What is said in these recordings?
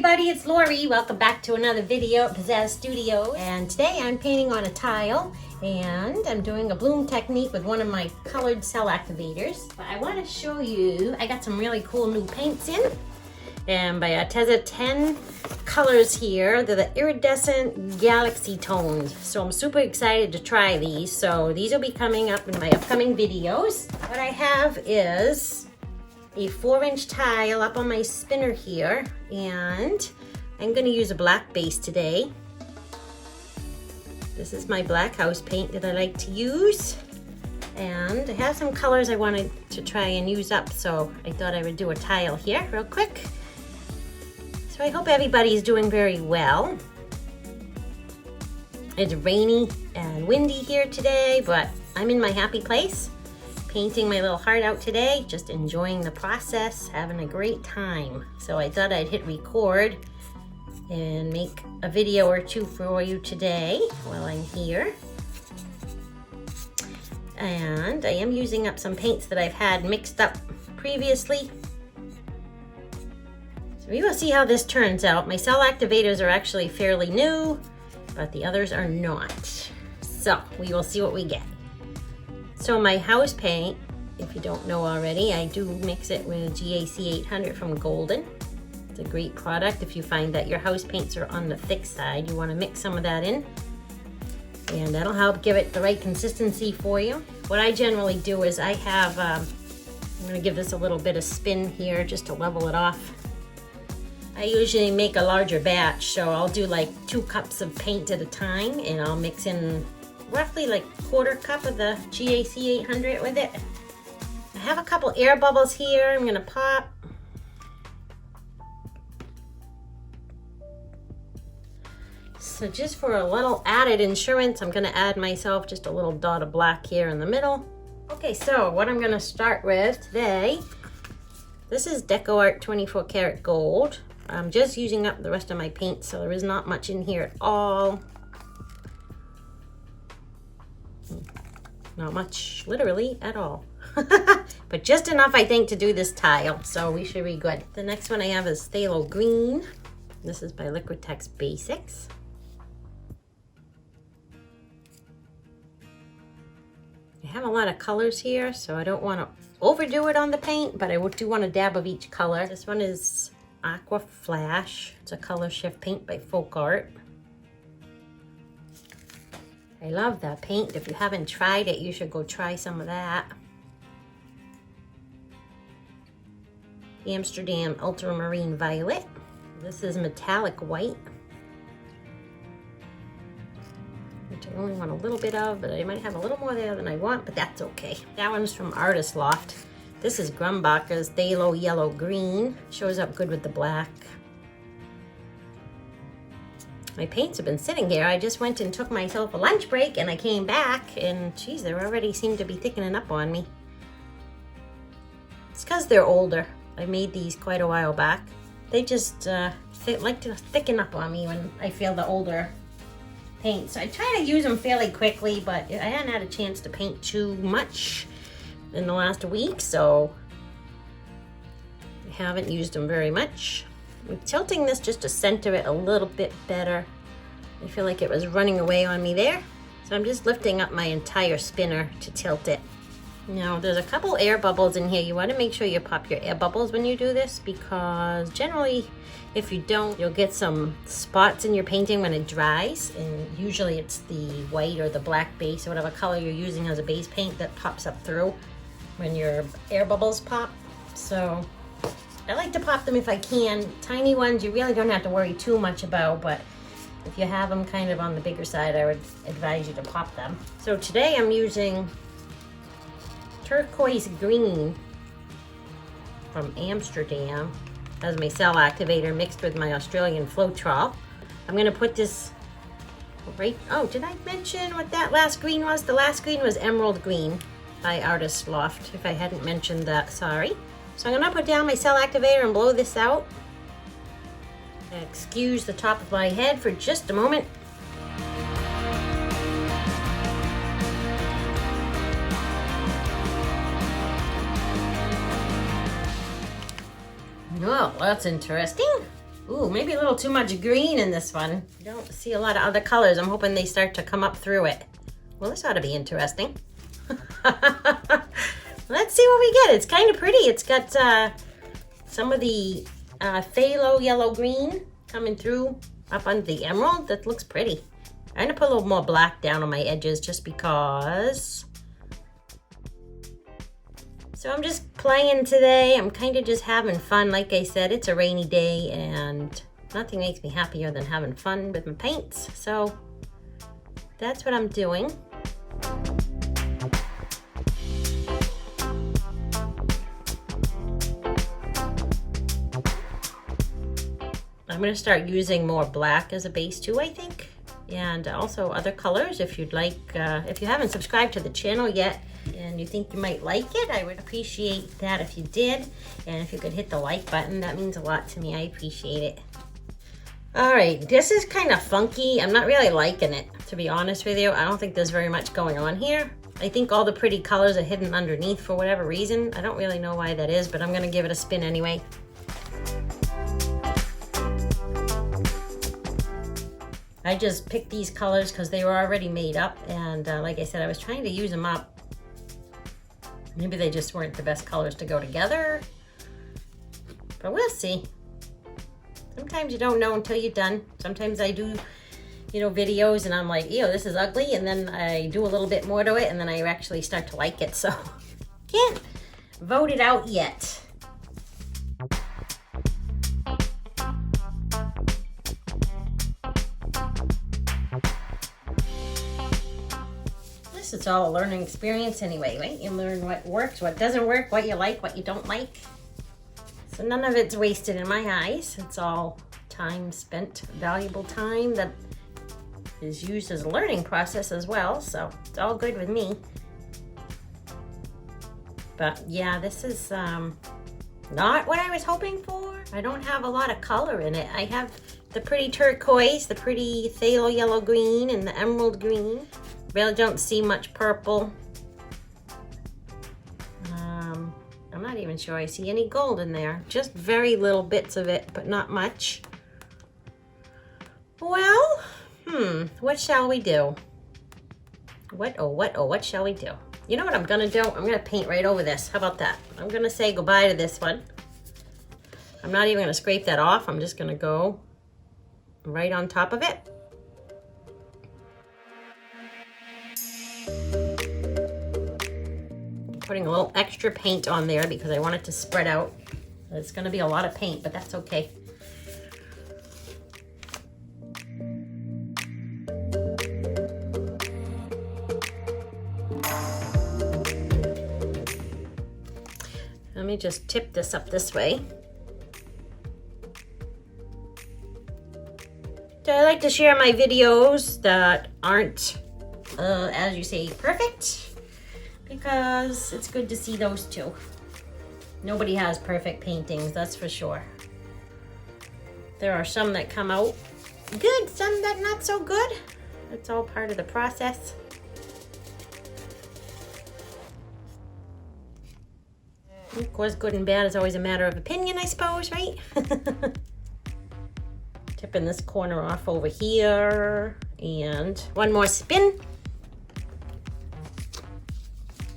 everybody, it's Lori. Welcome back to another video at Pizazz Studio. And today I'm painting on a tile and I'm doing a bloom technique with one of my colored cell activators. But I want to show you, I got some really cool new paints in. And by Pizazz 10 colors here. They're the iridescent galaxy tones. So I'm super excited to try these. So these will be coming up in my upcoming videos. What I have is a 4-inch tile up on my spinner here, and I'm going to use a black base today. This is my black house paint that I like to use, and I have some colors I wanted to try and use up, so I thought I would do a tile here real quick. So I hope everybody's doing very well. It's rainy and windy here today, but I'm in my happy place. Painting my little heart out today, just enjoying the process, having a great time. So I thought I'd hit record and make a video or two for you today while I'm here. And I am using up some paints that I've had mixed up previously. So we will see how this turns out. My cell activators are actually fairly new, but the others are not. So we will see what we get. So my house paint, if you don't know already, I do mix it with GAC 800 from Golden. It's a great product. If you find that your house paints are on the thick side, you want to mix some of that in. And that'll help give it the right consistency for you. What I generally do is I have, I'm going to give this a little bit of spin here just to level it off. I usually make a larger batch, so I'll do like 2 cups of paint at a time, and I'll mix in roughly like 1/4 cup of the GAC 800 with it. I have a couple air bubbles here I'm gonna pop. So just for a little added insurance, I'm gonna add myself just a little dot of black here in the middle. Okay, so what I'm gonna start with today, this is Deco Art 24 karat gold. I'm just using up the rest of my paint, so there is not much in here at all. Not much, literally, at all. But just enough, I think, to do this tile, so we should be good. The next one I have is phthalo green. This is by Liquitex Basics. I have a lot of colors here, so I don't want to overdo it on the paint, but I do want a dab of each color. This one is Aqua Flash. It's a color shift paint by Folk Art. I love that paint. If you haven't tried it, you should go try some of that. Amsterdam Ultramarine Violet. This is metallic white, which I only want a little bit of, but I might have a little more there than I want, but that's okay. That one's from Loft. This is Grumbacher's Pthalo Yellow Green. Shows up good with the black. My paints have been sitting here. I just went and took myself a lunch break and I came back and geez, they already seem to be thickening up on me. It's because they're older. I made these quite a while back. They just like to thicken up on me when I feel the older paint. So I try to use them fairly quickly, but I hadn't had a chance to paint too much in the last week, so I haven't used them very much. I'm tilting this just to center it a little bit better. I feel like it was running away on me there. So I'm just lifting up my entire spinner to tilt it. Now there's a couple air bubbles in here. You want to make sure you pop your air bubbles when you do this, because generally if you don't, you'll get some spots in your painting when it dries, and usually it's the white or the black base or whatever color you're using as a base paint that pops up through when your air bubbles pop. So I like to pop them if I can. Tiny ones you really don't have to worry too much about, but if you have them kind of on the bigger side, I would advise you to pop them. So today I'm using turquoise green from Amsterdam as my cell activator mixed with my Australian Floetrol. I'm gonna put this right, oh, did I mention what that last green was? The last green was emerald green by Loft. If I hadn't mentioned that, sorry. So I'm gonna put down my cell activator and blow this out. Excuse the top of my head for just a moment. Oh, that's interesting. Ooh, maybe a little too much green in this one. I don't see a lot of other colors. I'm hoping they start to come up through it. Well, this ought to be interesting. Let's see what we get. It's kind of pretty. It's got some of the phthalo yellow green coming through up under the emerald. That looks pretty. I'm gonna put a little more black down on my edges just because. So I'm just playing today. I'm kind of just having fun. Like I said, it's a rainy day and nothing makes me happier than having fun with my paints. So that's what I'm doing. I'm gonna start using more black as a base too, I think. And also other colors if you'd like. If you haven't subscribed to the channel yet, and you think you might like it, I would appreciate that if you did. And if you could hit the like button, that means a lot to me. I appreciate it. All right, this is kind of funky. I'm not really liking it, to be honest with you. I don't think there's very much going on here. I think all the pretty colors are hidden underneath for whatever reason. I don't really know why that is, but I'm gonna give it a spin anyway. I just picked these colors because they were already made up, and like I said, I was trying to use them up. Maybe they just weren't the best colors to go together, but we'll see. Sometimes you don't know until you're done. Sometimes I do, videos and I'm like, ew, this is ugly, and then I do a little bit more to it, and then I actually start to like it, so can't vote it out yet. It's all a learning experience anyway, right? You learn what works, what doesn't work, what you like, what you don't like. So none of it's wasted in my eyes. It's all time spent, valuable time that is used as a learning process as well. So it's all good with me. But yeah, this is not what I was hoping for. I don't have a lot of color in it. I have the pretty turquoise, the pretty phthalo yellow green, and the emerald green. Really don't see much purple. I'm not even sure I see any gold in there. Just very little bits of it, but not much. Well, what shall we do? What shall we do? You know what I'm gonna do? I'm gonna paint right over this. How about that? I'm gonna say goodbye to this one. I'm not even gonna scrape that off. I'm just gonna go right on top of it. Putting a little extra paint on there because I want it to spread out. It's gonna be a lot of paint, but that's okay. Let me just tip this up this way. So I like to share my videos that aren't, as you say, perfect. Because it's good to see those too. Nobody has perfect paintings, that's for sure. There are some that come out good, some that not so good. It's all part of the process. Of course, good and bad is always a matter of opinion, I suppose, right? Tipping this corner off over here. And one more spin.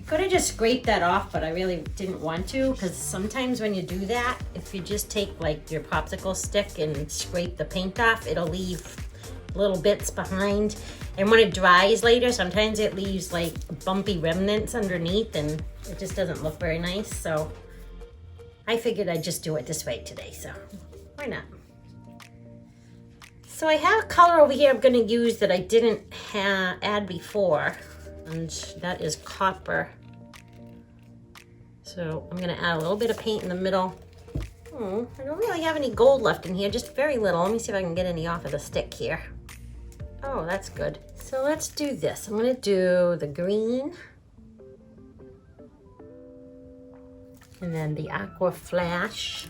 Could have just scraped that off, but I really didn't want to, because sometimes when you do that, if you just take like your popsicle stick and scrape the paint off, it'll leave little bits behind. And when it dries later, sometimes it leaves like bumpy remnants underneath and it just doesn't look very nice. So I figured I'd just do it this way today, so why not? So I have a color over here I'm gonna use that I didn't add before, and that is copper. So I'm gonna add a little bit of paint in the middle. I don't really have any gold left in here, just very little. Let me see if I can get any off of the stick here. Oh, that's good. So let's do this. I'm gonna do the green. And then the aqua flash.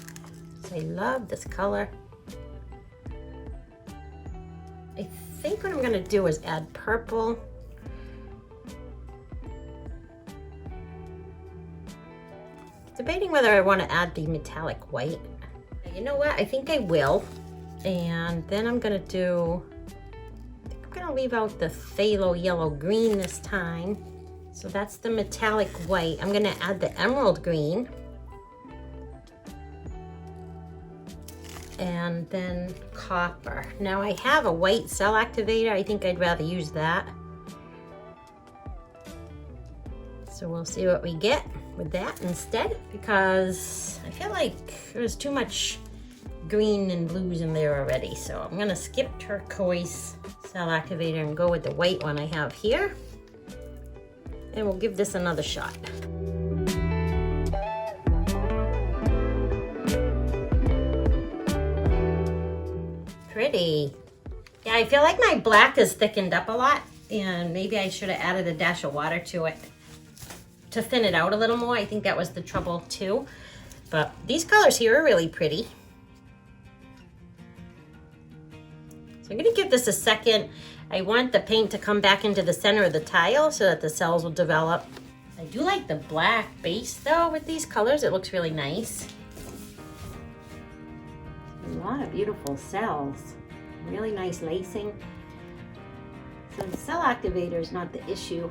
I love this color. I think what I'm gonna do is add purple. Debating whether I want to add the metallic white. You know what? I think I will. And then I'm gonna leave out the phthalo yellow green this time. So that's the metallic white. I'm gonna add the emerald green. And then copper. Now I have a white cell activator. I think I'd rather use that. So we'll see what we get with that instead, because I feel like there's too much green and blues in there already. So I'm gonna skip turquoise cell activator and go with the white one I have here. And we'll give this another shot. Pretty. Yeah, I feel like my black is thickened up a lot, and maybe I should have added a dash of water to it to thin it out a little more. I think that was the trouble too. But these colors here are really pretty. So I'm gonna give this a second. I want the paint to come back into the center of the tile so that the cells will develop. I do like the black base though with these colors. It looks really nice. A lot of beautiful cells. Really nice lacing. So the cell activator is not the issue.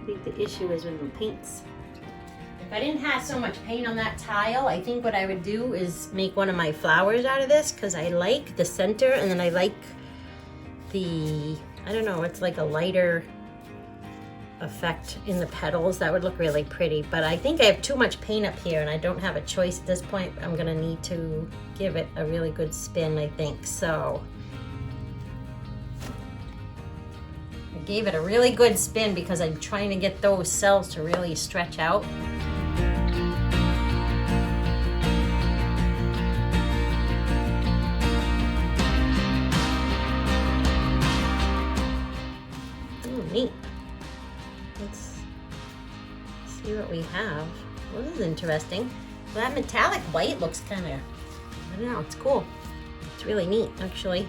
I think the issue is with the paints. If I didn't have so much paint on that tile, I think what I would do is make one of my flowers out of this, because I like the center, and then I like the, I don't know, it's like a lighter effect in the petals. That would look really pretty, but I think I have too much paint up here and I don't have a choice at this point. I'm gonna need to give it a really good spin, I think. So I gave it a really good spin because I'm trying to get those cells to really stretch out. Neat. Let's see what we have. Well, this is interesting. Well, that metallic white looks kind of, I don't know, it's cool. It's really neat, actually.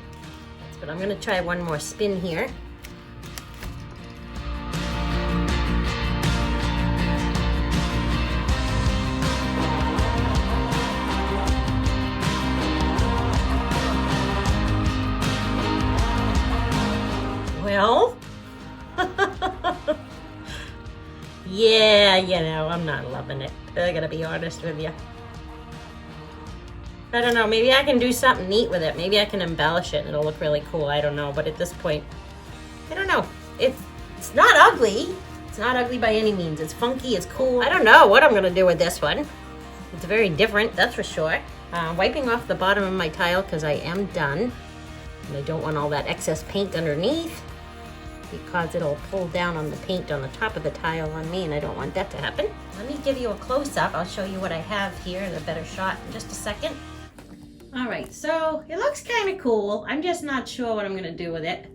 But I'm gonna try one more spin here. Well, yeah, you know, I'm not loving it. I gotta be honest with you. I don't know, maybe I can do something neat with it. Maybe I can embellish it and it'll look really cool. I don't know, but at this point, I don't know. It's not ugly. It's not ugly by any means. It's funky, it's cool. I don't know what I'm gonna do with this one. It's very different, that's for sure. Wiping off the bottom of my tile because I am done. And I don't want all that excess paint underneath, because it'll pull down on the paint on the top of the tile on me, and I don't want that to happen. Let me give you a close-up. I'll show you what I have here in a better shot in just a second. All right, so it looks kind of cool. I'm just not sure what I'm gonna do with it.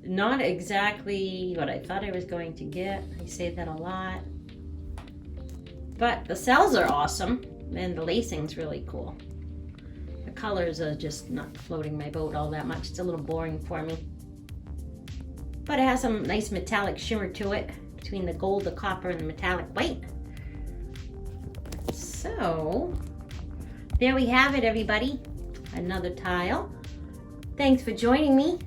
Not exactly what I thought I was going to get. I say that a lot. But the cells are awesome, and the lacing's really cool. The colors are just not floating my boat all that much. It's a little boring for me. But it has some nice metallic shimmer to it between the gold, the copper, and the metallic white. So, there we have it, everybody. Another tile. Thanks for joining me.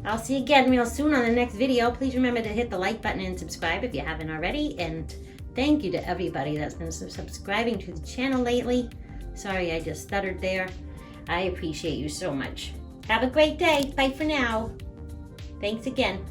I'll see you again real soon on the next video. Please remember to hit the like button and subscribe if you haven't already. And thank you to everybody that's been subscribing to the channel lately. Sorry, I just stuttered there. I appreciate you so much. Have a great day. Bye for now. Thanks again.